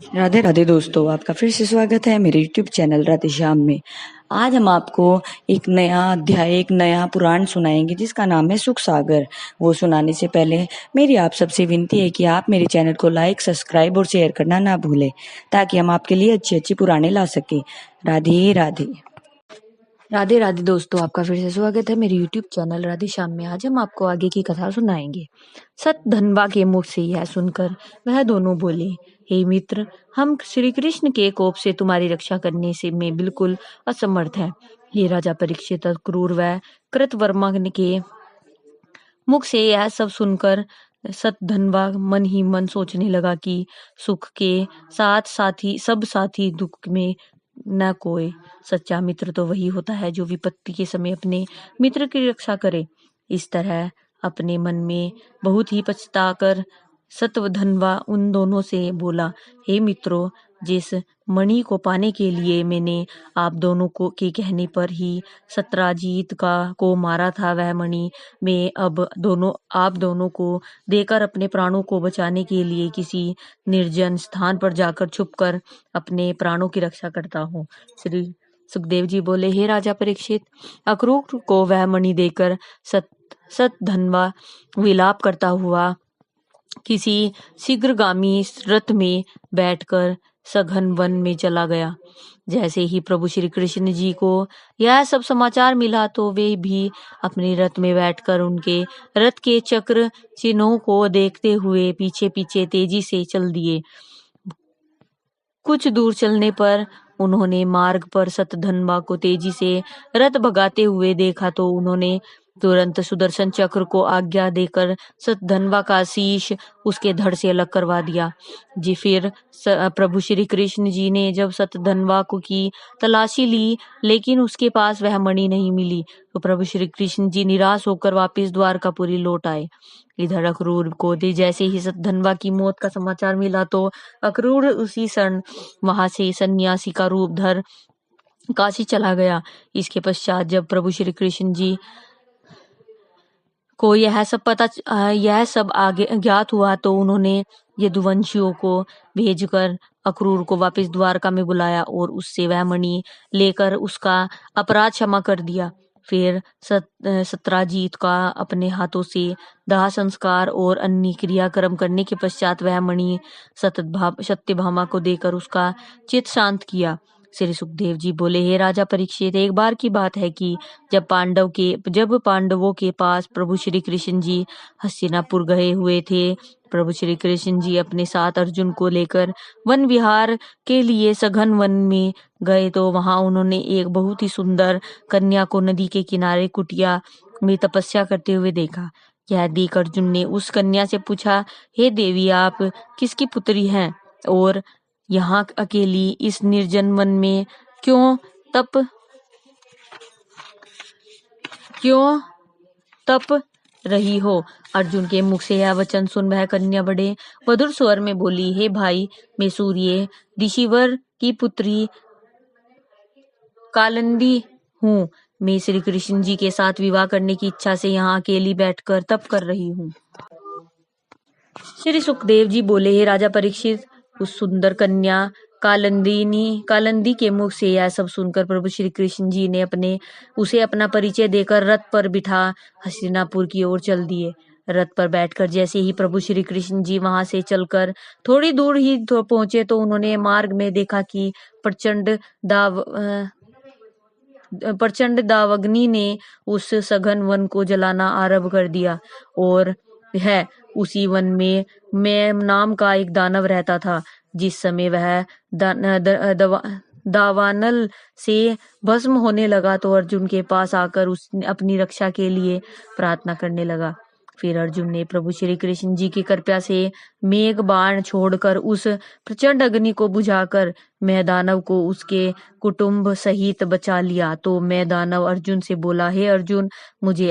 राधे राधे दोस्तों, आपका फिर से स्वागत है मेरे YouTube चैनल राधे श्याम में। आज हम आपको एक नया अध्याय, एक नया पुराण सुनाएंगे जिसका नाम है सुख सागर। वो सुनाने से पहले मेरी आप सबसे विनती है कि आप मेरे चैनल को लाइक, सब्सक्राइब और शेयर करना ना भूलें, ताकि हम आपके लिए अच्छी अच्छी पुराणे ला सके। राधे राधे। राधे राधे दोस्तों, आपका फिर से स्वागत है मेरे YouTube चैनल राधे श्याम में। आज हम आपको आगे की कथा सुनाएंगे। सत धनवा के मुख से यह सुनकर वह दोनों बोले, हे मित्र, हम श्री कृष्ण के कोप से तुम्हारी रक्षा करने से में बिल्कुल असमर्थ हैं। हे राजा परीक्षित, क्रूर व कृतवर्मा के मुख से यह सब सुनकर सत धनवा मन ही मन सोचने लगा कि सुख के साथ साथी सब साथी दुख में न कोई। सच्चा मित्र तो वही होता है जो विपत्ति के समय अपने मित्र की रक्षा करे। इस तरह अपने मन में बहुत ही पछताकर सतधनवा उन दोनों से बोला, हे मित्रों, जिस मणि को पाने के लिए मैंने आप दोनों को के कहने पर ही सत्राजीत को मारा था, वह मणि मैं अब आप दोनों को देकर अपने प्राणों को बचाने के लिए किसी निर्जन स्थान पर जाकर छुपकर अपने प्राणों की रक्षा करता हूँ। श्री सुखदेव जी बोले, हे राजा परीक्षित, अक्रूर को वह मणि देकर सतधनवा विलाप करता हुआ किसी शीघ्रगामी रथ में बैठकर सघन वन में चला गया। जैसे ही प्रभु श्री कृष्ण जी को यह सब समाचार मिला तो वे भी अपने रथ में बैठकर उनके रथ के चक्र चिन्हों को देखते हुए पीछे पीछे तेजी से चल दिए। कुछ दूर चलने पर उन्होंने मार्ग पर सतधनवा को तेजी से रथ भगाते हुए देखा तो उन्होंने तुरंत सुदर्शन चक्र को आज्ञा देकर सतधनवा का शीश उसके धड़ से अलग करवा दिया। जी फिर प्रभु श्री कृष्ण जी ने जब सतधनवा को की तलाशी ली, लेकिन उसके पास वह मणि नहीं मिली, तो प्रभु श्री कृष्ण जी निराश होकर वापस द्वारकापुरी लौट आए। इधर अक्रूर को जैसे ही सतधनवा की मौत का समाचार मिला तो अक्रूर उसी क्षण वहां से सन्यासी का रूप धर काशी चला गया। इसके पश्चात जब प्रभु श्री कृष्ण जी को यह सब आगे ज्ञात हुआ तो उन्होंने यदुवंशियों को भेजकर अक्रूर को वापस द्वारका में बुलाया और उससे वह मणि लेकर उसका अपराध क्षमा कर दिया। फिर सत्राजीत का अपने हाथों से दाह संस्कार और अन्य क्रियाक्रम करने के पश्चात वह मणि सत्यभामा को देकर उसका चित्त शांत किया। श्री सुखदेव जी बोले, हे राजा परीक्षित, एक बार की बात है कि जब पांडवों के पास प्रभु श्री कृष्ण जी हस्तिनापुर गए हुए थे, प्रभु श्री कृष्ण जी अपने साथ अर्जुन को लेकर वन विहार के लिए सघन वन में गए तो वहां उन्होंने एक बहुत ही सुंदर कन्या को नदी के किनारे कुटिया में तपस्या करते हुए देखा। यह देख अर्जुन ने उस कन्या से पूछा, हे देवी, आप किसकी पुत्री हैं और यहाँ अकेली इस निर्जन वन में क्यों तप रही हो? अर्जुन के मुख से यह वचन सुन वह कन्या बड़े मधुर स्वर में बोली, हे भाई, मैं सूर्य ऋषिवर की पुत्री कालिंदी हूँ। मैं श्री कृष्ण जी के साथ विवाह करने की इच्छा से यहाँ अकेली बैठकर तप कर रही हूँ। श्री सुखदेव जी बोले, हे राजा परीक्षित, उस सुंदर कन्या कालिंदी के मुख से यह सब सुनकर प्रभु श्री कृष्ण जी ने उसे अपना परिचय देकर रथ पर बिठा हस्तिनापुर की ओर चल दिए। रथ पर बैठकर जैसे ही प्रभु श्री कृष्ण जी वहां से चलकर थोड़ी दूर ही पहुंचे तो उन्होंने मार्ग में देखा कि प्रचंड दावाग्नि ने उस सघन वन को जलाना आरंभ कर दिया और उसी वन में मैं नाम का एक दानव रहता था। जिस समय वह दावानल से भस्म होने लगा तो अर्जुन के पास आकर उसने अपनी रक्षा के लिए प्रार्थना करने लगा। फिर अर्जुन ने प्रभु श्री कृष्ण जी की कृपा से मेघ बाण छोड़कर उस प्रचंड अग्नि को बुझाकर मैं दानव को उसके कुटुंब सहित बचा लिया। तो मैं दानव अर्जुन से बोला, हे अर्जुन, मुझे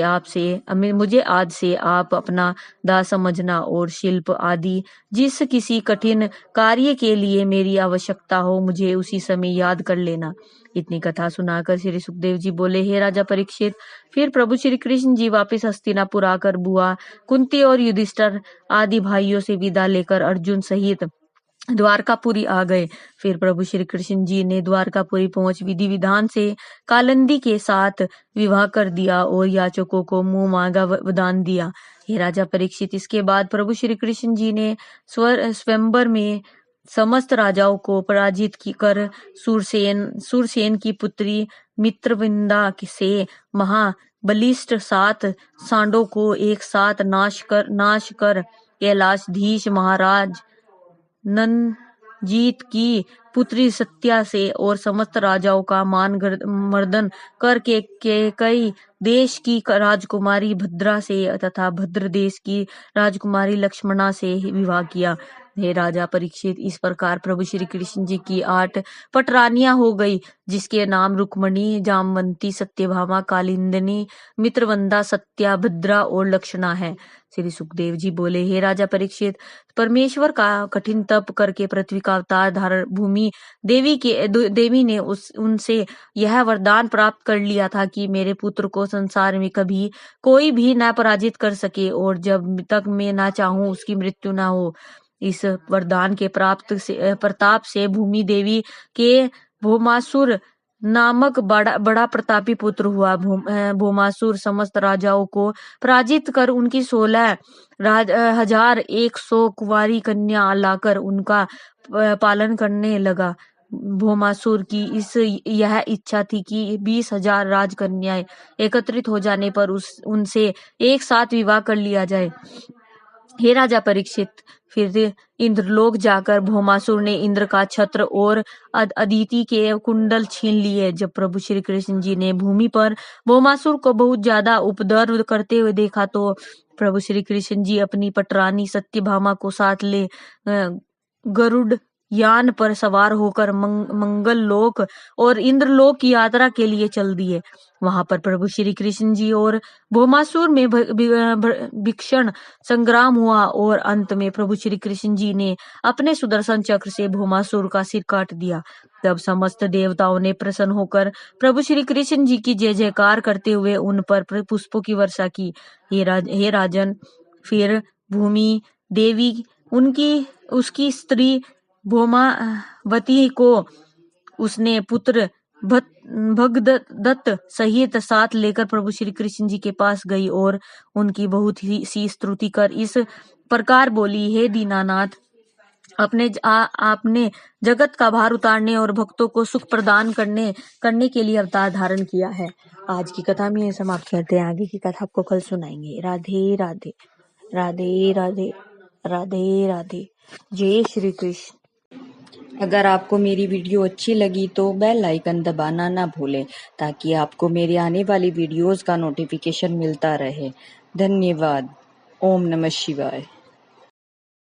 आज से आप अपना दास समझना और शिल्प आदि जिस किसी कठिन कार्य के लिए मेरी आवश्यकता हो मुझे उसी समय याद कर लेना। इतनी कथा सुनाकर श्री सुखदेव जी बोले, हे राजा परीक्षित, फिर प्रभु श्री कृष्ण जी वापस हस्तिनापुर आकर बुआ कुंती और युधिष्ठिर आदि भाइयों से विदा लेकर अर्जुन सहित द्वारकापुरी आ गए। फिर प्रभु श्री कृष्ण जी ने द्वारकापुरी पहुंच विधि विधान से कालिंदी के साथ विवाह कर दिया और याचकों को मुंह मांगा वरदान दिया। हे राजा परीक्षित, इसके बाद प्रभु श्री कृष्ण जी ने स्वयंवर में समस्त राजाओं को पराजित कर सूरसेन की पुत्री मित्रविंदा से महाबलिष्ठ 7 सांडों को एक साथ नाश कर कैलाशधीश महाराज नंदजीत की पुत्री सत्या से और समस्त राजाओं का मान मर्दन करके कई देश की राजकुमारी भद्रा से तथा भद्र देश की राजकुमारी लक्ष्मणा से विवाह किया। हे राजा परीक्षित, इस प्रकार प्रभु श्री कृष्ण जी की 8 पटरानियां हो गई, जिसके नाम रुक्मणी, जामवंती, सत्यभामा, कालिंदिनी, मित्रवंदा, सत्या, भद्रा और लक्षणा है। श्री सुखदेव जी बोले, हे राजा परीक्षित, परमेश्वर का कठिन तप करके पृथ्वी का अवतार धारण भूमि देवी ने उनसे यह वरदान प्राप्त कर लिया था कि मेरे पुत्र को संसार में कभी कोई भी न पराजित कर सके और जब तक मैं ना चाहूं उसकी मृत्यु ना हो। इस वरदान के प्रताप से भूमि देवी के भौमासुर नामक बड़ा प्रतापी पुत्र हुआ। भौमासुर समस्त राजाओं को पराजित कर उनकी 16,100 कुंवारी कन्या लाकर उनका पालन करने लगा। भौमासुर की यह इच्छा थी कि 20,000 राजकन्याएं एकत्रित हो जाने पर उनसे एक साथ विवाह कर लिया जाए। हे राजा परीक्षित, फिर इंद्रलोक जाकर भौमासुर ने इंद्र का छत्र और अदिति के कुंडल छीन लिए। जब प्रभु श्री कृष्ण जी ने भूमि पर भौमासुर को बहुत ज्यादा उपद्रव करते हुए देखा तो प्रभु श्री कृष्ण जी अपनी पटरानी सत्यभामा को साथ ले गरुड़ यान पर सवार होकर मंगल लोक और इंद्रलोक की यात्रा के लिए चल दिए। वहां पर प्रभु श्री कृष्ण जी और भौमासुर में भीषण संग्राम हुआ और अंत में प्रभु श्री कृष्ण जी ने अपने सुदर्शन चक्र से भौमासुर का सिर काट दिया। तब समस्त देवताओं ने प्रसन्न होकर प्रभु श्री कृष्ण जी की जय जयकार करते हुए उन पर पुष्पों की वर्षा की। हे राजन, फिर भूमि देवी उसकी स्त्री भौमावती को उसने पुत्र भगदत्त सहित साथ लेकर प्रभु श्री कृष्ण जी के पास गई और उनकी बहुत ही सी स्तुति कर इस प्रकार बोली, हे दीनानाथ, आपने जगत का भार उतारने और भक्तों को सुख प्रदान करने के लिए अवतार धारण किया है। आज की कथा में समाप्त करते हैं, आगे की कथा आपको कल सुनाएंगे। राधे राधे राधे राधे राधे राधे। जय श्री कृष्ण। अगर आपको मेरी वीडियो अच्छी लगी तो बेल आइकन दबाना ना भूलें ताकि आपको मेरी आने वाली वीडियोस का नोटिफिकेशन मिलता रहे। धन्यवाद। ओम नमः शिवाय।